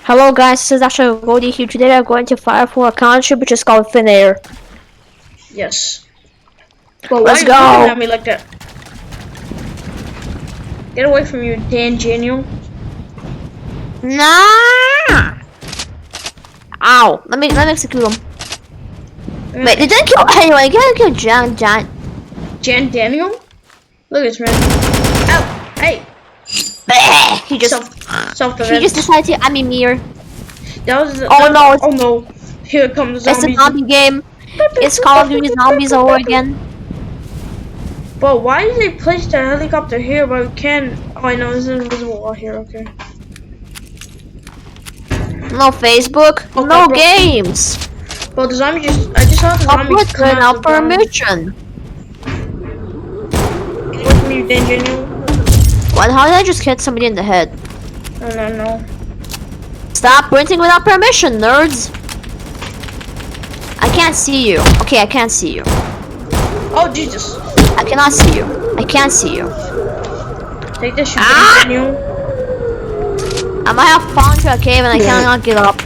Hello guys, this is actually goldy here. Today we're going to fire for a country which is called Thin Air. Yes. But Let's why go. are you looking at me like that? Get away from you, Dan Daniel. Nah. Ow! Let me execute him. Wait, they didn't kill anyone. You didn't kill Jan Daniel? Look at this man. Ow! Hey! He just Self-defense. he just decided to add me mirror. That was the, Oh no! oh no! Here come the zombies. It's a zombie game. It's Call of Duty Zombies over again. But why did they place the helicopter here? But we can't. Oh, I know there's an invisible wall here. Okay. No Facebook. Oh, No bro. games. Well, the zombie I just saw the zombie come out Now of the ground. permission. Get away from you, Dan Daniel. What? How did I just hit somebody in the head? No. Stop printing without permission, nerds. I can't see you. Okay, I can't see you. Oh, Jesus. I cannot see you. I can't see you. Take this, you Ah! Dan Daniel. I might have fallen into a cave and I cannot get up.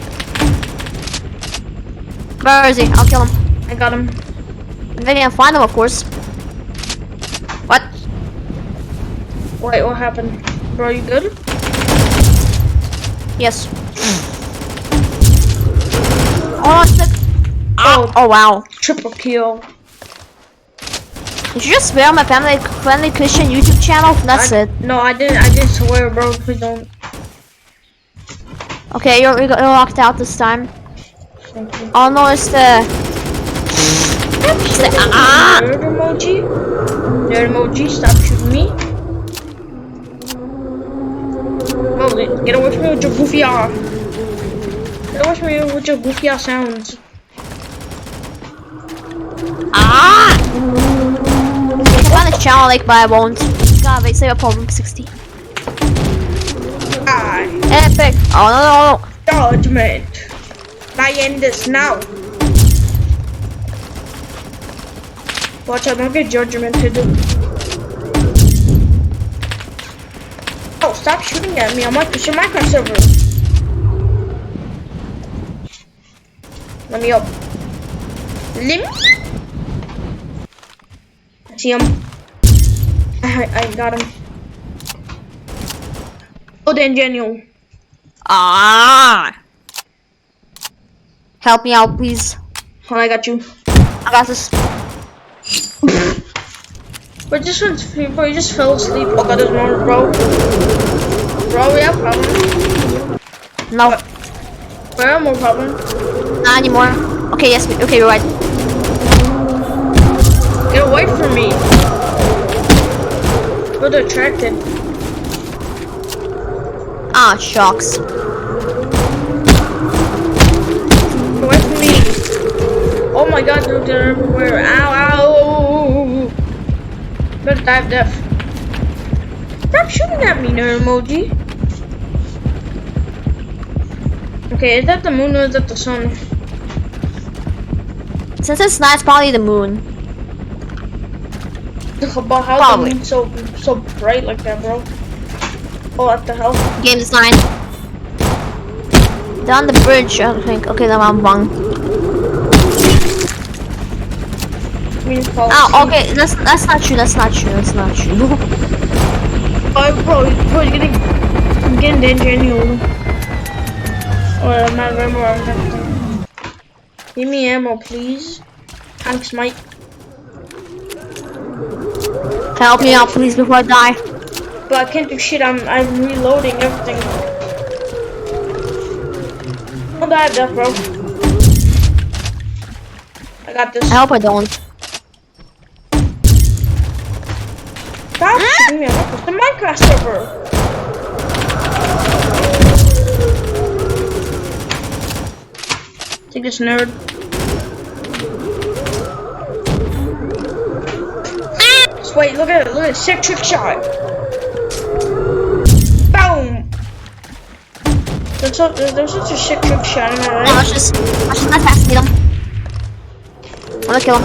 Where is he? I'll kill him. I got him. If I can find him, of course. What? Wait, what happened? Bro, you good? Yes. Oh, it's the... Oh, wow. Triple kill. Did you just swear on my family-friendly Christian YouTube channel? That's it. No, I didn't swear, bro. Please don't. Okay, you're locked out this time. Thank you. Oh no, it's the... Nerd emoji? Nerd emoji, stop shooting me. Oh, get away from me with your goofy ass. Get away from me with your goofy ass sounds. I found a channel like, but I won't. God, wait, save a problem 60. Epic. Oh no. Judgment. I end this now. Watch out, don't get judgmented. Oh, stop shooting at me. It's your Minecraft server. Let me up. I see him. I got him. Oh, Dan Daniel. Help me out, please. Oh, I got you. I got this. But just before you just fell asleep. Oh god, there's more, bro. Bro, we have problems. No. We have more problems. Not anymore. Okay, yes, okay, you're right. Get away from me. Feel attracted. Ah, shucks. Get away from me. Oh my god, dude, they're everywhere. Ow. Better die of death. Stop shooting at me, nerd emoji. Okay, is that the moon or is that the sun? Since it's night, it's probably the moon. But how Probably. the moon so bright like that, bro? Oh, what the hell? Game design. They're on the bridge, I think. Okay, then I'm wrong. Oh, okay, that's not true. That's not true. That's not true. Oh, bro, you're getting dangerous. Oh, I'm not remember. I'm gonna give me ammo, please. Thanks, Mike. Help me out, please, before I die. But I can't do shit. I'm reloading everything. I'll die of death, bro. I got this. I hope I don't. Stop shooting me. It's the Minecraft server. Take this, nerd. Just wait, look at it. Look at it. Sick trick shot. Boom. There's such a sick trick shot, am I right? No, let's just not assassinate him. I'm gonna kill him.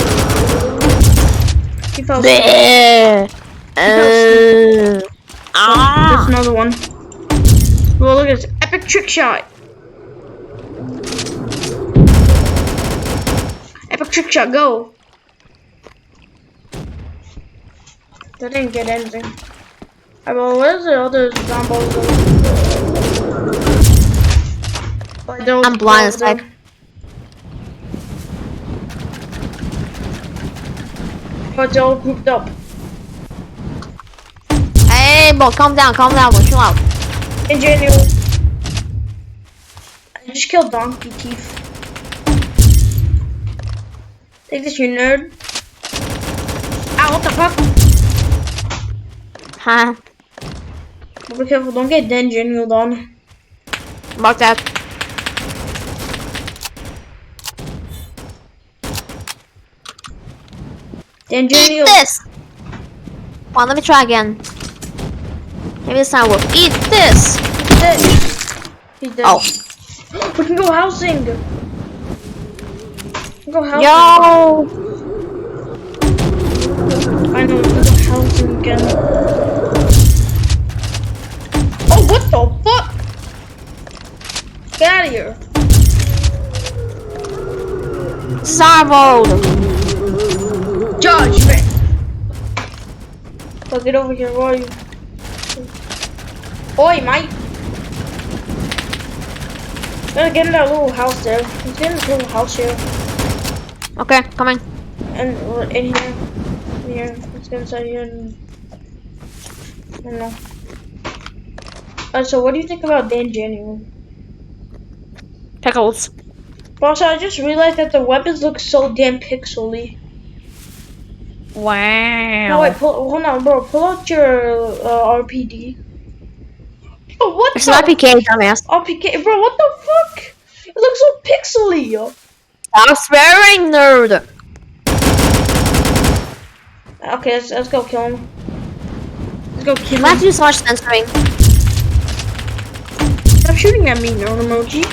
He fell Bleh. There's another one. Well, look at this epic trick shot. trick shot, go. That didn't get anything. Alright, well, where's the other zombies? I'm blind as heck. But they're all grouped up. Hey, bro, calm down, bro, chill out. In January. I just killed Donkey Teeth. Take this, you nerd. Ow, what the fuck? Huh? Be careful, don't get Dengen on. About that. Dengen. Eat this! Come on, let me try again. Maybe this time will eat this! He's dead. Oh. We can go housing! Go housing. Yo! I know, we can go housing again. Oh, what the fuck? Get out of here. Sarvold! Judgment! So get over here, where are you? Oi, mate! Gotta get in that little house there. Let's get in this little house here. Okay, coming. And we're in here. In here. Let's get inside here and... I don't know. So what do you think about Dengen? Pickles. Also, I just realized that the weapons look so damn pixely. Wow. No, wait, hold on, bro. Pull out your RPD. Oh, what It's the? not PK, dumbass. RPK, bro, what the fuck? It looks so pixely. Stop swearing, nerd. Okay, let's go kill him. Let's go kill Let's him. do so much censoring. Stop shooting at me, nerd emoji.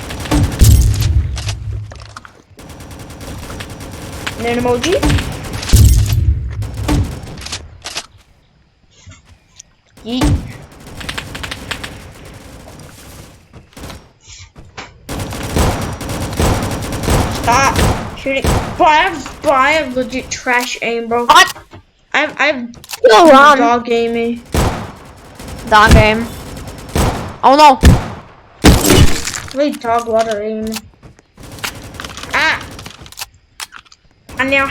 Nerd emoji. Yeet. Stop shooting. Bro, I have legit trash aim, bro. What? I've Go on. dog gaming. Dog game. Oh no. Really dog water aim. Ah. And now,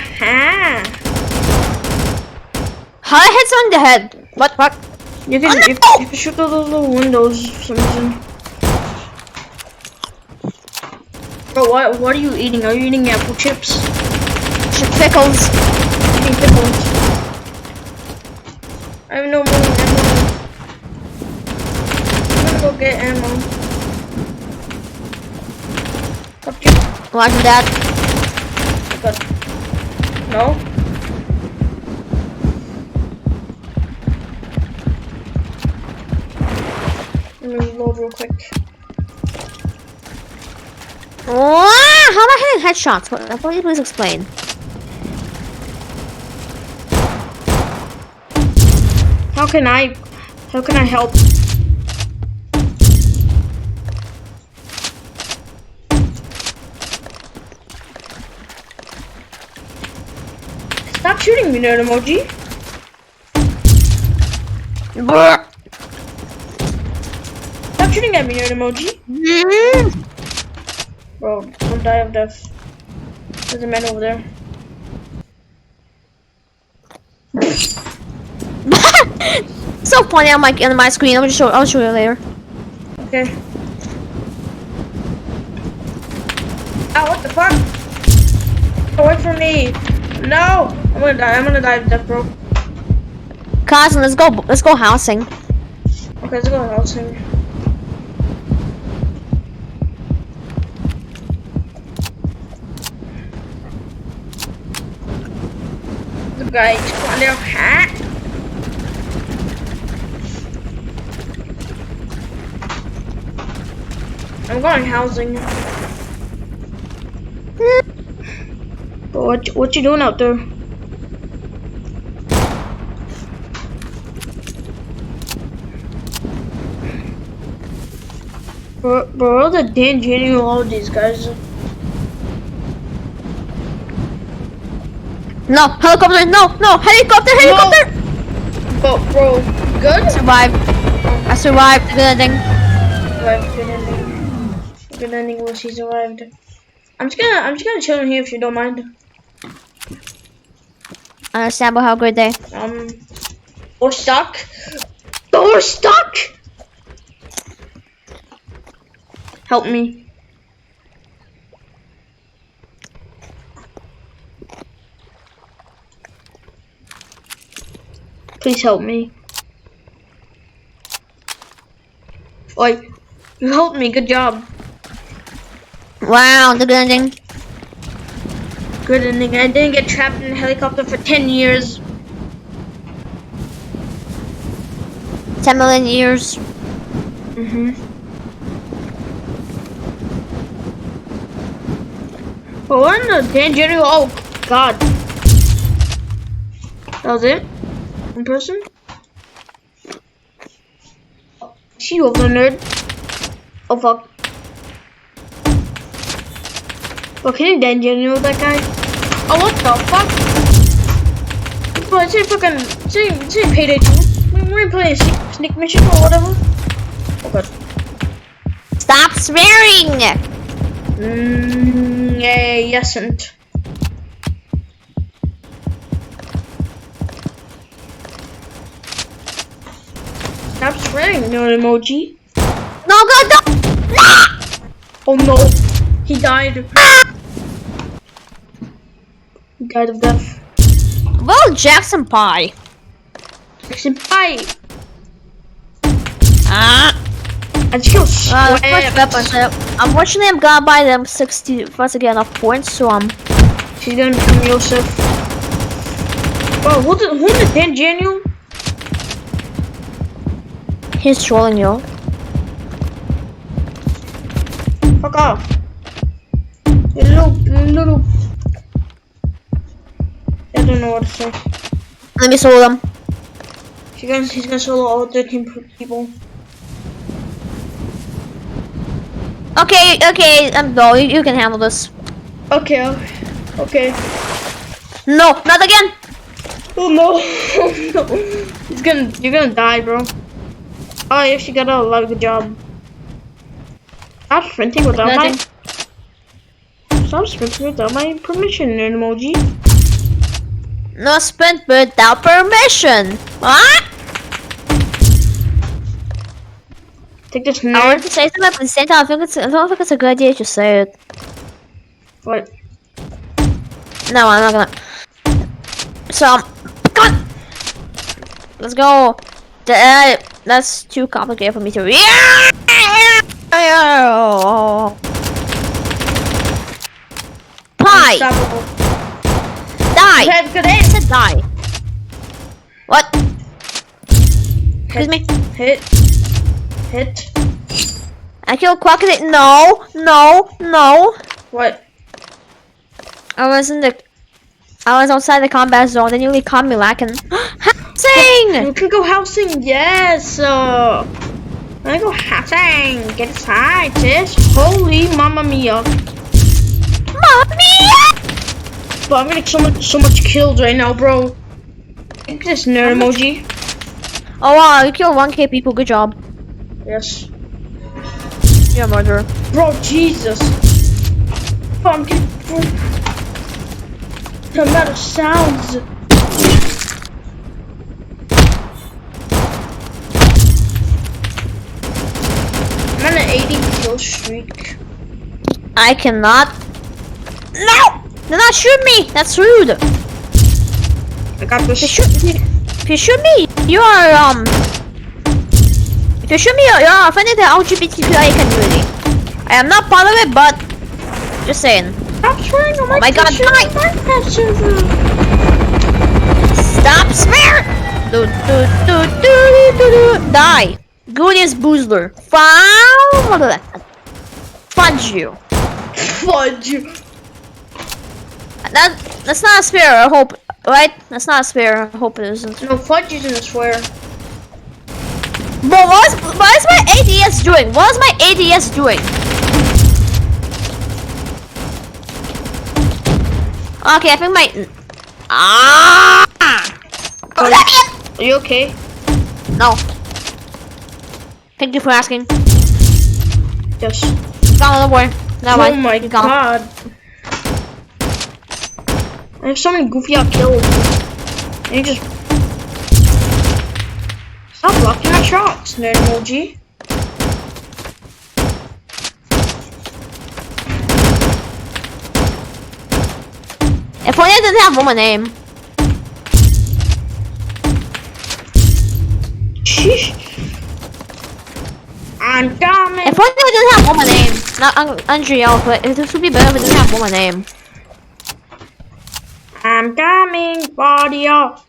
How I hit someone in the head? What? You can, Oh, no! you can shoot those little windows for some reason. Bro, what are you eating? Are you eating apple chips? Pickles. Eating pickles. I have no more ammo. I'm gonna go get ammo. Up you. Watching that. Good. No? Let me reload real quick. Wow, how am I hitting headshots? What, please explain. How can I help? Stop shooting me, nerd emoji. Brr. Stop shooting at me, nerd emoji. Bro, don't die of death. There's a man over there. So funny on my screen. I'll show you later. Okay. Ow, what the fuck? Away from me. No! I'm gonna die of death, bro. Cousin, let's go housing. Okay, let's go housing. The guy, come on now, hat. I'm going housing. But what you doing out there? Bro, the Dengen, all these guys. No, helicopter, no, helicopter! But bro, good? I survived. I survived the good ending. Survived, good ending. Good ending was he survived. I'm just gonna chill in here if you don't mind. Understandable, have a great day. We're stuck. We're stuck. Help me. Please help me. Oi, you helped me. Good job. Wow, the good ending. Good ending. I didn't get trapped in a helicopter for 10 years. 10 million years. Oh, what in the Tangerine? Oh, God. That was it? One person? See you over there, nerd. Oh, fuck. Oh, can you Tangerine with that guy? Oh, what the fuck? Bro, it's a fucking... It's a payday 2. We're playing a sneak mission or whatever. Oh, God. Stop swearing! Yes, and... Stop swearing, no emoji. No, God, no! Oh no, he died. He died of death. Well, Jackson Pie. Jackson Pie. Ah. I just feel Much weapons. sweat. Unfortunately, I'm gonna buy them 60 first to get enough points, so She's gonna become Yosef. Bro, who the Daniel? he's trolling you. Fuck off. You little. I don't know what to say. Let me solo them. He's gonna solo all 13 people. Okay, no, you can handle this. Okay. No, not again. Oh no. Oh no. You're gonna die, bro. Oh, I actually got a lot of good job. Stop sprinting without my permission, nerd emoji. No sprint without permission. What? Take this I nerd. wanted to say something, but at the same time, I don't think it's a good idea to say it. What? No, I'm not gonna. So, God! Let's go. That's too complicated for me to read. Pie! Unstoppable. Die! Okay, good I hit. said die. What? Excuse me? Hit. I killed Crocodile. No. What? I was outside the combat zone. Then you caught me lacking. Housing! You can go housing, yes. I go housing. Get inside, sis. Holy mamma mia. Mamma mia! But I'm getting so much killed right now, bro. Look at this nerd emoji. Oh wow, you killed 1k people. Good job. Yes. You're a murderer. Bro, Jesus. Bro, I'm getting... The amount of sounds. I'm on an 80 kill streak. I cannot. No! Do not shoot me! That's rude. I got this. If you shoot me, you are If you shoot me, you're offending the LGBTQIA community. I am not part of it, but just saying. Stop swearing on Oh my God! Die! Stop swearing! Die! Goonies Boozler. Fudge you. Fudge. That's not a swear, I hope. Right? That's not a swear, I hope it isn't. No, fudge isn't a swear. But what is my ADS doing? What is my ADS doing? Okay, I think Ah! Are you okay? No. Thank you for asking. Yes. Don't worry. No, Oh my god. I have so many goofy out kills. And you just stop blocking my shots, nerd emoji. If only I didn't have woman name. Sheesh. I'm coming. If only I didn't have woman name. Not Andrea, but this would be better if I didn't have woman name. I'm coming, body up.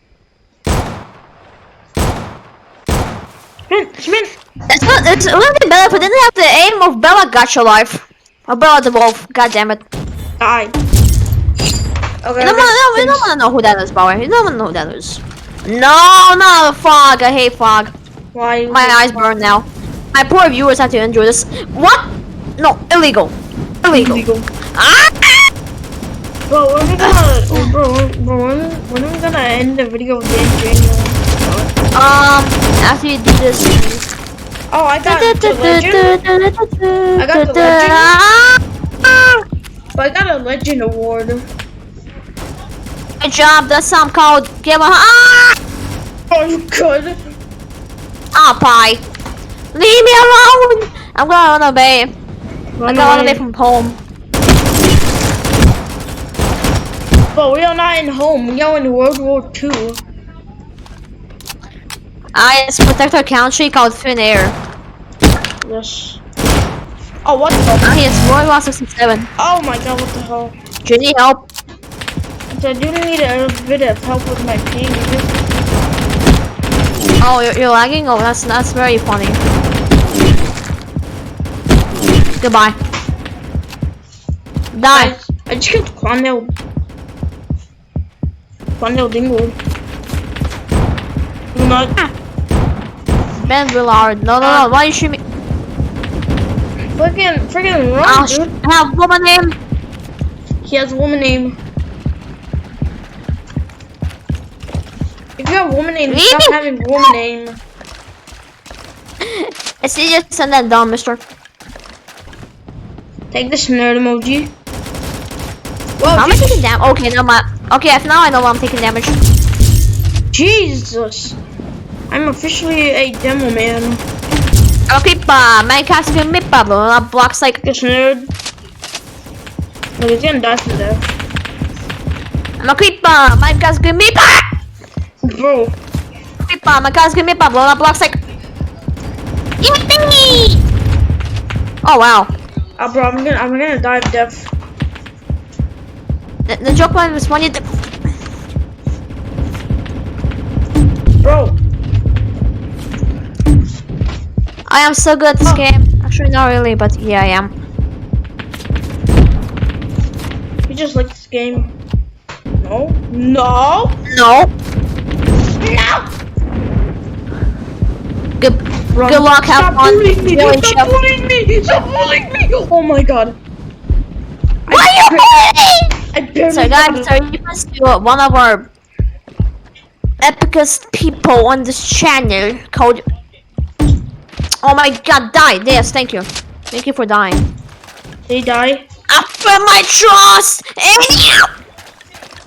Spin. It's a little bit better if I didn't have the aim of Bella Gotcha Life. Or Bella the Wolf. God damn it. Die. Okay. You don't wanna know who that is, Bauer. You don't wanna know who that is. No, not fog. I hate fog. Why? My eyes burn now. My poor viewers have to endure this. What? No, illegal. Illegal. Ah! Bro, when are we gonna, when are we gonna end the video with the January? After you do this. Oh, I got the legend. I got the legend. But I got a legend award. Good job. That's something called give a Oh, you could. pie. Leave me alone. I'm going on a bay. I'm going away from home. But we are not in home. We are in World War II. It's protect our country called Thin Air. Yes. Oh, what the hell? It's World War 67. Oh my god, what the hell? Do you need help? So I do need a bit of help with my ping. Oh, you're lagging? Oh, that's very funny. Goodbye. Die. I just killed Quandale Dingle. Do not. Ben Willard. No. Why you shoot me? Freaking run, Oh, dude. I have woman name. He has a woman name. If you have a woman name, stop having woman name. It's easier to send that down, mister. Take this nerd emoji. Whoa, How am I taking damage? Okay, no, okay, now I know why I'm taking damage. Jesus. I'm officially a demo man. Okay, my cat's gonna be Pablo. That blocks like This nerd. But he's gonna die from death. I'm a creeper. My cat's gonna be Bro. creeper. My cat's gonna be Pablo. That blocks like. Yippee! Oh wow. Bro, I'm gonna die of death. The joke was when you. Bro. I am so good at this game. Actually, not really, but yeah, I am. You just like this game. No. No. No. No. Good luck. Have Stop fun. bullying me. Really Stop chill. bullying me. Stop bullying me. Oh my god. Why are you bullying? I barely So guys, are you guys to one of our epicest people on this channel called. Oh my god, died. Yes, thank you. Thank you for dying. They die. After my trust!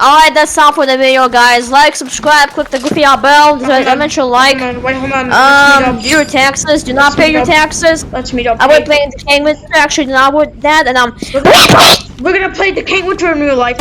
Alright, that's all for the video, guys. Like, subscribe, click the goofy bell, eventually like. Hold on. Do your taxes. Do not pay your taxes. Let's meet up. I would play the King with actually not with that, and We're gonna play the King Winter in real life.